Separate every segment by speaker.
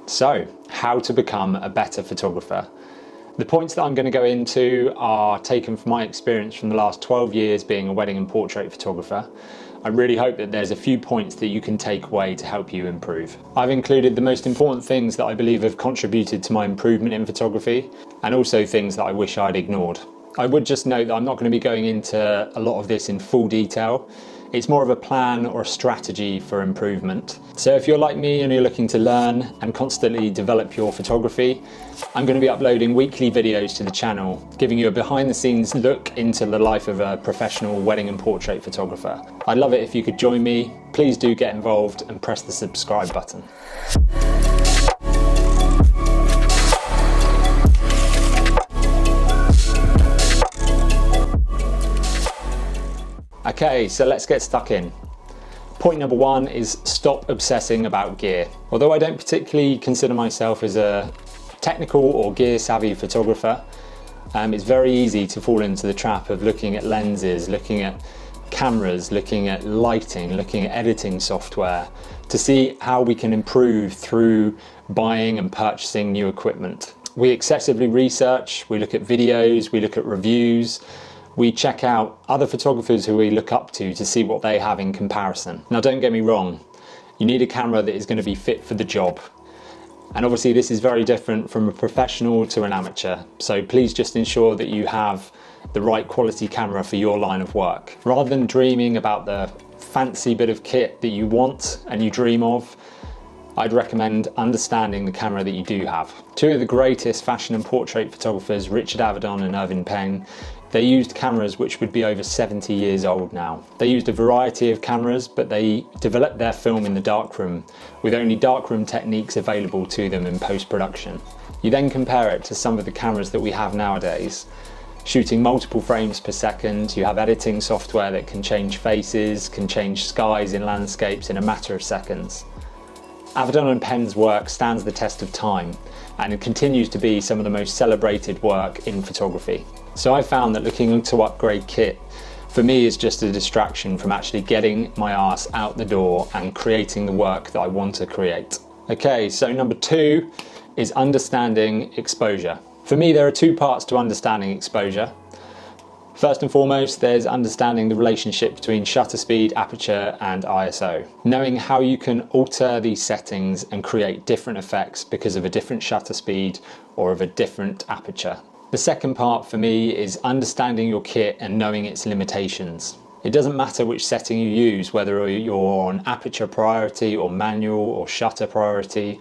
Speaker 1: So, how to become a better photographer? The points that I'm going to go into are taken from my experience from the last 12 years being a wedding and portrait photographer. I really hope that there's a few points that you can take away to help you improve. I've included the most important things that I believe have contributed to my improvement in photography, and also things that I wish I'd ignored. I would just note that I'm not going to be going into a lot of this in full detail. It's more of a plan or a strategy for improvement. So if you're like me and you're looking to learn and constantly develop your photography, I'm going to be uploading weekly videos to the channel, giving you a behind the scenes look into the life of a professional wedding and portrait photographer. I'd love it if you could join me. Please do get involved and press the subscribe button. Okay, so let's get stuck in. Point number one is stop obsessing about gear. Although I don't particularly consider myself as a technical or gear savvy photographer, it's very easy to fall into the trap of looking at lenses, looking at cameras, looking at lighting, looking at editing software to see how we can improve through buying and purchasing new equipment. We excessively research, we look at videos, we look at reviews, we check out other photographers who we look up to see what they have in comparison. Now don't get me wrong, you need a camera that is going to be fit for the job. And obviously this is very different from a professional to an amateur. So please just ensure that you have the right quality camera for your line of work. Rather than dreaming about the fancy bit of kit that you want and you dream of, I'd recommend understanding the camera that you do have. Two of the greatest fashion and portrait photographers, Richard Avedon and Irving Penn, they used cameras which would be over 70 years old now. They used a variety of cameras, but they developed their film in the darkroom with only darkroom techniques available to them in post-production. You then compare it to some of the cameras that we have nowadays. Shooting multiple frames per second, you have editing software that can change faces, can change skies in landscapes in a matter of seconds. Avedon and Penn's work stands the test of time, and it continues to be some of the most celebrated work in photography. So I found that looking to upgrade kit for me is just a distraction from actually getting my ass out the door and creating the work that I want to create. Okay, so number two is understanding exposure. For me, there are two parts to understanding exposure. First and foremost, there's understanding the relationship between shutter speed, aperture, and ISO. Knowing how you can alter these settings and create different effects because of a different shutter speed or of a different aperture. The second part for me is understanding your kit and knowing its limitations. It doesn't matter which setting you use, whether you're on aperture priority or manual or shutter priority.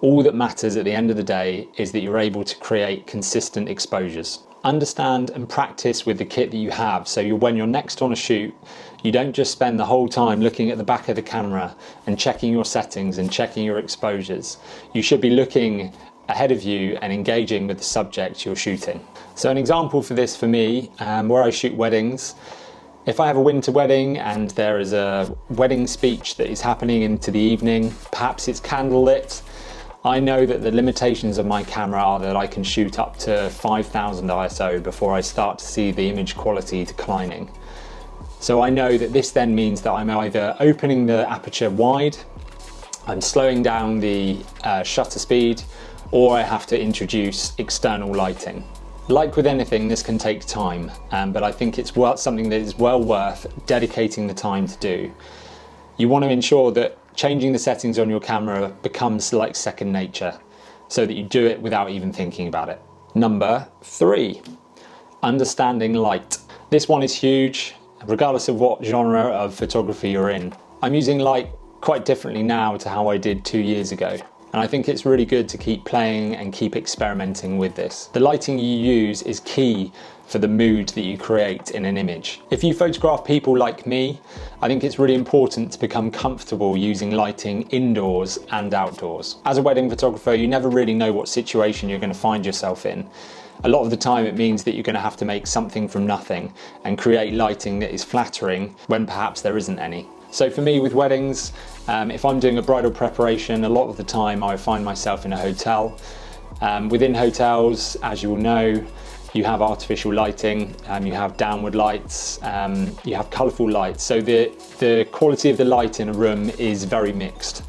Speaker 1: All that matters at the end of the day is that you're able to create consistent exposures. Understand and practice with the kit that you have, so when you're next on a shoot, you don't just spend the whole time looking at the back of the camera and checking your settings and checking your exposures. You should be looking ahead of you and engaging with the subject you're shooting. So an example for this for me, where I shoot weddings, if I have a winter wedding and there is a wedding speech that is happening into the evening, perhaps it's candlelit, I know that the limitations of my camera are that I can shoot up to 5000 ISO before I start to see the image quality declining. So I know that this then means that I'm either opening the aperture wide, I'm slowing down the shutter speed, or I have to introduce external lighting. Like with anything, this can take time, but I think it's something that is well worth dedicating the time to do. You want to ensure that changing the settings on your camera becomes like second nature, so that you do it without even thinking about it. Number three, understanding light. This one is huge, regardless of what genre of photography you're in. I'm using light quite differently now to how I did 2 years ago. And I think it's really good to keep playing and keep experimenting with this. The lighting you use is key for the mood that you create in an image. If you photograph people like me, I think it's really important to become comfortable using lighting indoors and outdoors. As a wedding photographer, you never really know what situation you're going to find yourself in. A lot of the time it means that you're going to have to make something from nothing and create lighting that is flattering when perhaps there isn't any. So for me with weddings, if I'm doing a bridal preparation, a lot of the time I find myself in a hotel. Within hotels, as you will know, you have artificial lighting, you have downward lights, you have colourful lights. So the quality of the light in a room is very mixed.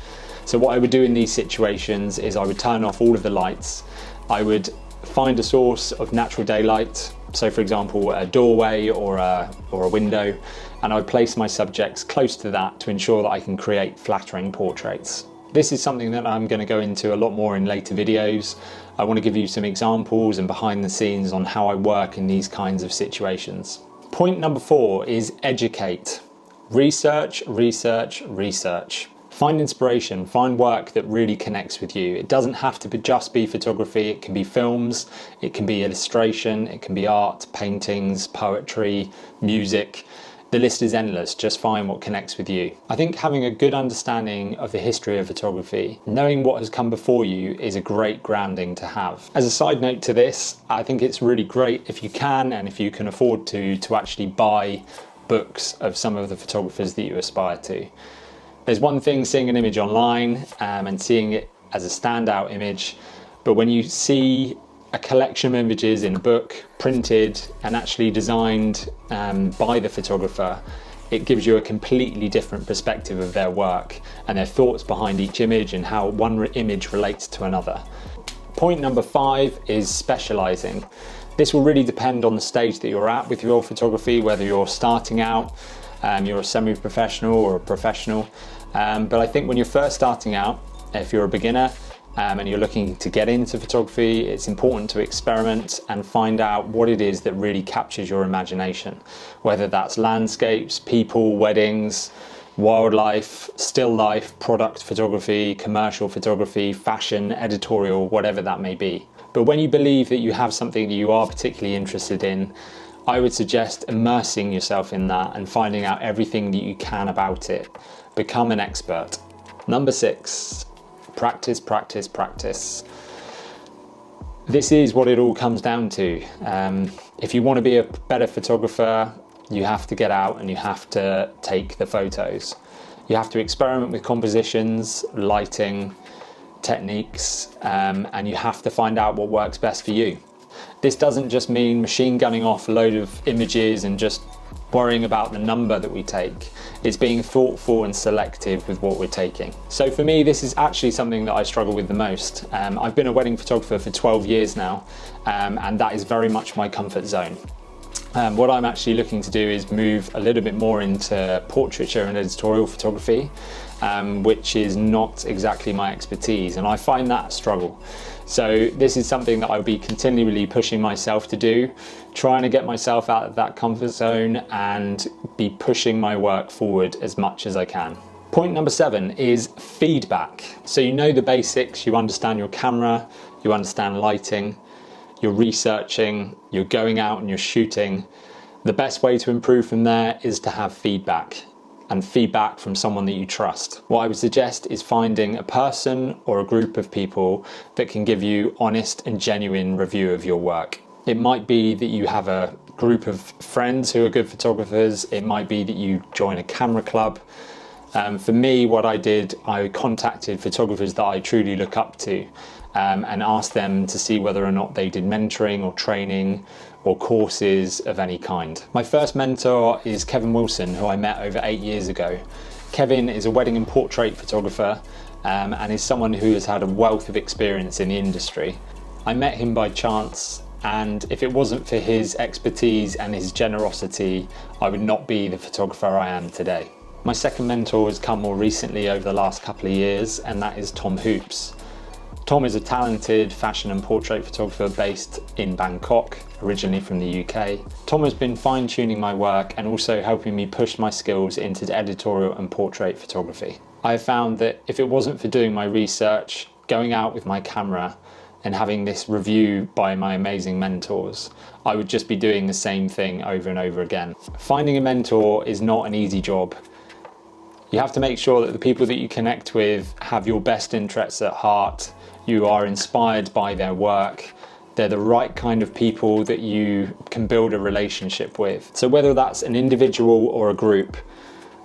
Speaker 1: So what I would do in these situations is I would turn off all of the lights. I would find a source of natural daylight, so for example a doorway or a window, and I would place my subjects close to that to ensure that I can create flattering portraits. This is something that I'm going to go into a lot more in later videos. I want to give you some examples and behind the scenes on how I work in these kinds of situations. Point number 4 is educate. Research, research, research. Find inspiration, find work that really connects with you. It doesn't have to just be photography, it can be films, it can be illustration, it can be art, paintings, poetry, music. The list is endless, just find what connects with you. I think having a good understanding of the history of photography, knowing what has come before you, is a great grounding to have. As a side note to this, I think it's really great if you can and if you can afford to actually buy books of some of the photographers that you aspire to. There's one thing seeing an image online and seeing it as a standout image, but when you see a collection of images in a book, printed and actually designed by the photographer, it gives you a completely different perspective of their work and their thoughts behind each image and how one image relates to another. Point number 5 is specializing. This will really depend on the stage that you're at with your photography, whether you're starting out, you're a semi-professional or a professional. But I think when you're first starting out, if you're a beginner and you're looking to get into photography, it's important to experiment and find out what it is that really captures your imagination. Whether that's landscapes, people, weddings, wildlife, still life, product photography, commercial photography, fashion, editorial, whatever that may be. But when you believe that you have something that you are particularly interested in, I would suggest immersing yourself in that and finding out everything that you can about it. Become an expert. Number 6, practice, practice, practice. This is what it all comes down to. If you want to be a better photographer, you have to get out and you have to take the photos. You have to experiment with compositions, lighting, techniques, and you have to find out what works best for you. This doesn't just mean machine gunning off a load of images and just worrying about the number that we take. It's being thoughtful and selective with what we're taking. So for me, this is actually something that I struggle with the most. I've been a wedding photographer for 12 years now, and that is very much my comfort zone. What I'm actually looking to do is move a little bit more into portraiture and editorial photography, which is not exactly my expertise, and I find that a struggle. So this is something that I'll be continually pushing myself to do, trying to get myself out of that comfort zone and be pushing my work forward as much as I can. Point number 7 is feedback. So you know the basics, you understand your camera, you understand lighting, you're researching, you're going out and you're shooting. The best way to improve from there is to have feedback, and feedback from someone that you trust. What I would suggest is finding a person or a group of people that can give you honest and genuine review of your work. It might be that you have a group of friends who are good photographers. It might be that you join a camera club. For me, what I did, I contacted photographers that I truly look up to and asked them to see whether or not they did mentoring or training or courses of any kind. My first mentor is Kevin Wilson, who I met over 8 years ago. Kevin is a wedding and portrait photographer and is someone who has had a wealth of experience in the industry. I met him by chance, and if it wasn't for his expertise and his generosity, I would not be the photographer I am today. My second mentor has come more recently over the last couple of years, and that is Tom Hoops. Tom is a talented fashion and portrait photographer based in Bangkok, originally from the UK. Tom has been fine-tuning my work and also helping me push my skills into editorial and portrait photography. I have found that if it wasn't for doing my research, going out with my camera and having this review by my amazing mentors, I would just be doing the same thing over and over again. Finding a mentor is not an easy job. You have to make sure that the people that you connect with have your best interests at heart. You are inspired by their work. They're the right kind of people that you can build a relationship with. So whether that's an individual or a group,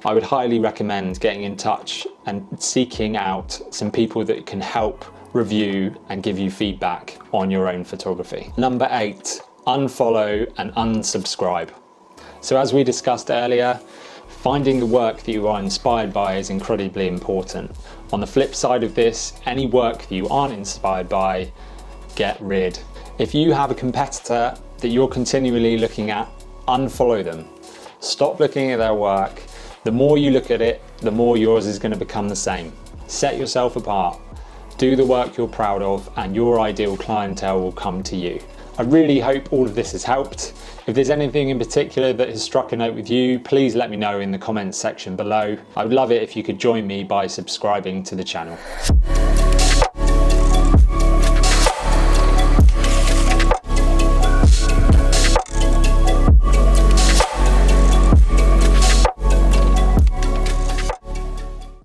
Speaker 1: I would highly recommend getting in touch and seeking out some people that can help review and give you feedback on your own photography. Number 8, unfollow and unsubscribe. So as we discussed earlier, finding the work that you are inspired by is incredibly important. On the flip side of this, any work that you aren't inspired by, get rid. If you have a competitor that you're continually looking at, unfollow them. Stop looking at their work. The more you look at it, the more yours is going to become the same. Set yourself apart. Do the work you're proud of, and your ideal clientele will come to you. I really hope all of this has helped. If there's anything in particular that has struck a note with you, please let me know in the comments section below. I would love it if you could join me by subscribing to the channel.